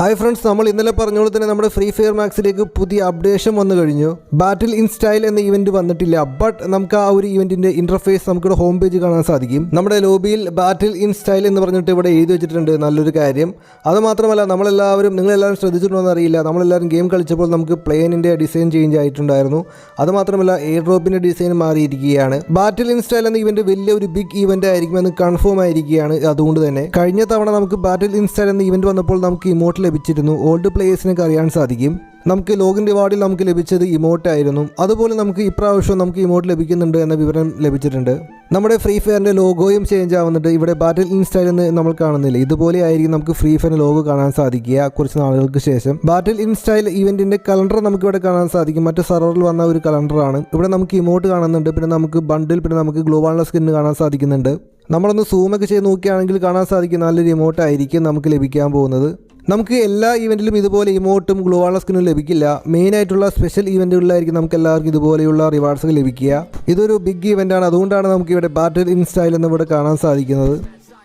Hi friends, നമ്മൾ ഇന്നലെ പറഞ്ഞോളൂ തന്നെ നമ്മുടെ ഫ്രീ ഫയർ മാക്സിലേക്ക് പുതിയ അപ്ഡേഷൻ വന്നു കഴിഞ്ഞു. ബാറ്റിൽ ഇൻ സ്റ്റൈൽ എന്ന ഇവന്റ് വന്നിട്ടില്ല. ബട്ട് നമുക്ക് ആ ഒരു ഇവന്റിന്റെ ഇന്റർഫേസ് നമുക്കിവിടെ ഹോം പേജ് കാണാൻ സാധിക്കും. നമ്മുടെ ലോബിയിൽ ബാറ്റിൽ ഇൻ സ്റ്റൈൽ എന്ന് പറഞ്ഞിട്ട് ഇവിടെ എഴുതി വെച്ചിട്ടുണ്ട്. നല്ലൊരു കാര്യം. അതുമാത്രമല്ല, നിങ്ങളെല്ലാവരും ശ്രദ്ധിച്ചിട്ടുണ്ടോ അറിയില്ല, നമ്മളെല്ലാവരും ഗെയിം കളിച്ചപ്പോൾ നമുക്ക് പ്ലെയിനിന്റെ ഡിസൈൻ ചേഞ്ച് ആയിട്ടുണ്ടായിരുന്നു. അതുമാത്രമല്ല, എയർ ഡ്രോപ്പിന്റെ ഡിസൈൻ മാറിയിരിക്കുകയാണ്. ബാറ്റിൽ ഇൻ സ്റ്റൈൽ എന്ന ഇവന്റ് വലിയൊരു ബിഗ് ഇവന്റ് ആയിരിക്കുമെന്ന് കൺഫേം ആയിരിക്കുകയാണ്. അതുകൊണ്ട് തന്നെ കഴിഞ്ഞ തവണ നമുക്ക് ബാറ്റിൽ ഇൻ സ്റ്റൈൽ എന്ന ഇവന്റ് വന്നപ്പോൾ നമുക്ക് ഇമോട്ട് ലഭിച്ചിരുന്നു. ഓൾഡ് പ്ലേയേഴ്സിനൊക്കെ അറിയാൻ സാധിക്കും. നമുക്ക് ലോഗിൻ റിവാർഡിൽ നമുക്ക് ലഭിച്ചത് ഇമോട്ട് ആയിരുന്നു. അതുപോലെ നമുക്ക് ഇപ്രാവശ്യം നമുക്ക് ഇമോട്ട് ലഭിക്കുന്നുണ്ട് എന്ന വിവരം ലഭിച്ചിട്ടുണ്ട്. നമ്മുടെ ഫ്രീ ഫയറിന്റെ ലോഗോയും ചേഞ്ച് ആവുന്നുണ്ട്. ഇവിടെ ബാറ്റിൽ ഇൻ സ്റ്റൈൽ എന്ന് നമ്മൾ കാണുന്നില്ല. ഇതുപോലെ ആയിരിക്കും നമുക്ക് ഫ്രീ ഫയറിന്റെ ലോഗോ കാണാൻ സാധിക്കുക കുറച്ച് നാളുകൾക്ക് ശേഷം. ബാറ്റിൽ ഇൻ സ്റ്റൈൽ ഇവന്റിന്റെ കലണ്ടർ നമുക്ക് ഇവിടെ കാണാൻ സാധിക്കും. മറ്റു സെർവറിൽ വന്ന ഒരു കലണ്ടറാണ്. ഇവിടെ നമുക്ക് ഇമോട്ട് കാണുന്നുണ്ട്, പിന്നെ നമുക്ക് ബണ്ടിൽ, പിന്നെ നമുക്ക് ഗ്ലോബാളിലെ സ്കിൻ കാണാൻ സാധിക്കുന്നുണ്ട്. നമ്മളൊന്ന് സൂമൊക്കെ ചെയ്ത് നോക്കുകയാണെങ്കിൽ കാണാൻ സാധിക്കും നല്ലൊരു ഇമോട്ട് ആയിരിക്കും നമുക്ക് ലഭിക്കാൻ പോകുന്നത്. നമുക്ക് എല്ലാ ഇവന്റിലും ഇതുപോലെ ഇമോട്ടും ഗ്ലോബാൾ സ്കിന്നും ലഭിക്കില്ല. മെയിനായിട്ടുള്ള സ്പെഷ്യൽ ഇവന്റുകളിലായിരിക്കും നമുക്ക് എല്ലാവർക്കും ഇതുപോലെയുള്ള റിവാർഡ്സ് ലഭിക്കുക. ഇതൊരു ബിഗ് ഇവന്റാണ്. അതുകൊണ്ടാണ് നമുക്ക് ഇവിടെ ബാറ്റിൽ ഇൻ സ്റ്റൈൽ എന്നിവിടെ കാണാൻ സാധിക്കുന്നത്.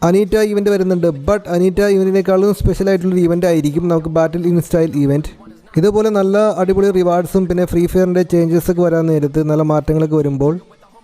അനീറ്റ ഇവന്റ് വരുന്നുണ്ട്. ബട്ട് അനീറ്റ ഇവന്റിനേക്കാളും സ്പെഷ്യൽ ആയിട്ടുള്ളൊരു ഇവന്റ് ആയിരിക്കും നമുക്ക് ബാറ്റിൽ ഇൻ സ്റ്റൈൽ ഇവന്റ്. ഇതുപോലെ നല്ല അടിപൊളി റിവാർഡ്സും പിന്നെ ഫ്രീ ഫയറിന്റെ ചേഞ്ചസ് ഒക്കെ വരാൻ നേരത്ത് നല്ല മാറ്റങ്ങളൊക്കെ വരുമ്പോൾ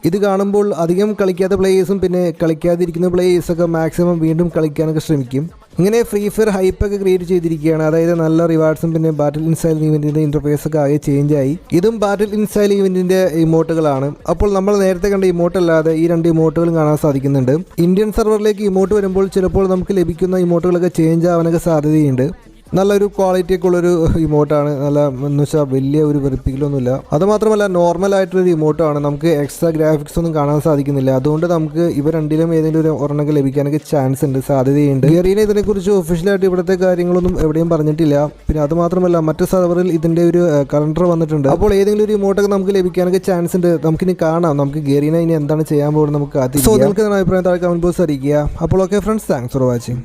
ഇത് കാണുമ്പോൾ അധികം കളിക്കാത്ത പ്ലേയേഴ്സും പിന്നെ കളിക്കാതിരിക്കുന്ന പ്ലേയേഴ്സൊക്കെ മാക്സിമം വീണ്ടും കളിക്കാനൊക്കെ ശ്രമിക്കും. ഇങ്ങനെ ഫ്രീ ഫയർ ഹൈപ്പൊക്കെ ക്രിയേറ്റ് ചെയ്തിരിക്കുകയാണ്. അതായത് നല്ല റിവാർഡ്സും പിന്നെ ബാറ്റിൽ ഇൻ സ്റ്റൈൽ ഇവന്റിന്റെ ഇന്റർഫേസൊക്കെ ആകെ ചേഞ്ച് ആയി. ഇതും ബാറ്റിൽ ഇൻ സ്റ്റൈൽ ഇവന്റിന്റെ ഇമോട്ടുകളാണ്. അപ്പോൾ നമ്മൾ നേരത്തെ കണ്ട ഇമോട്ട് അല്ലാതെ ഈ രണ്ട് ഇമോട്ടുകളും കാണാൻ സാധിക്കുന്നുണ്ട്. ഇന്ത്യൻ സെർവറിലേക്ക് ഇമോട്ട് വരുമ്പോൾ ചിലപ്പോൾ നമുക്ക് ലഭിക്കുന്ന ഇമോട്ടുകളൊക്കെ ചേഞ്ച് ആവാനൊക്കെ സാധ്യതയുണ്ട്. നല്ലൊരു ക്വാളിറ്റിയൊക്കെ ഉള്ളൊരു ഇമോട്ടാണ്. നല്ല എന്ന് വെച്ചാൽ വലിയ ഒരു വെറുപ്പിക്കലൊന്നുമില്ല. അതുമാത്രമല്ല, നോർമൽ ആയിട്ടുള്ളൊരു ഇമോട്ടാണ്. നമുക്ക് എക്സ്ട്രാ ഗ്രാഫിക്സ് ഒന്നും കാണാൻ സാധിക്കുന്നില്ല. അതുകൊണ്ട് നമുക്ക് ഇവ രണ്ടിലും ഏതെങ്കിലും ഒരു ഒരെണ്ണൊക്കെ ലഭിക്കാനൊക്കെ ചാൻസ് ഉണ്ട്, സാധ്യതയുണ്ട്. ഗെറീന ഇതിനെക്കുറിച്ച് ഒഫീഷ്യലായിട്ട് ഇവിടുത്തെ കാര്യങ്ങളൊന്നും എവിടെയും പറഞ്ഞിട്ടില്ല. പിന്നെ അതുമാത്രമല്ല, മറ്റു സെർവറിൽ ഇതിന്റെ ഒരു കലണ്ടർ വന്നിട്ടുണ്ട്. അപ്പോൾ ഏതെങ്കിലും ഒരു ഇമോട്ടൊക്കെ നമുക്ക് ലഭിക്കാനൊക്കെ ചാൻസ് ഉണ്ട്. നമുക്കിനി കാണാം നമുക്ക് ഗെറീന ഇനി എന്താണ് ചെയ്യാൻ പോകുന്നത് നമുക്ക് കാത്തിരിക്കാം. സോ നിങ്ങൾക്ക് അഭിപ്രായം താഴെ കമന്റ് ബോക്സ് അറിയിക്കുക. അപ്പോൾ okay friends, thanks for watching.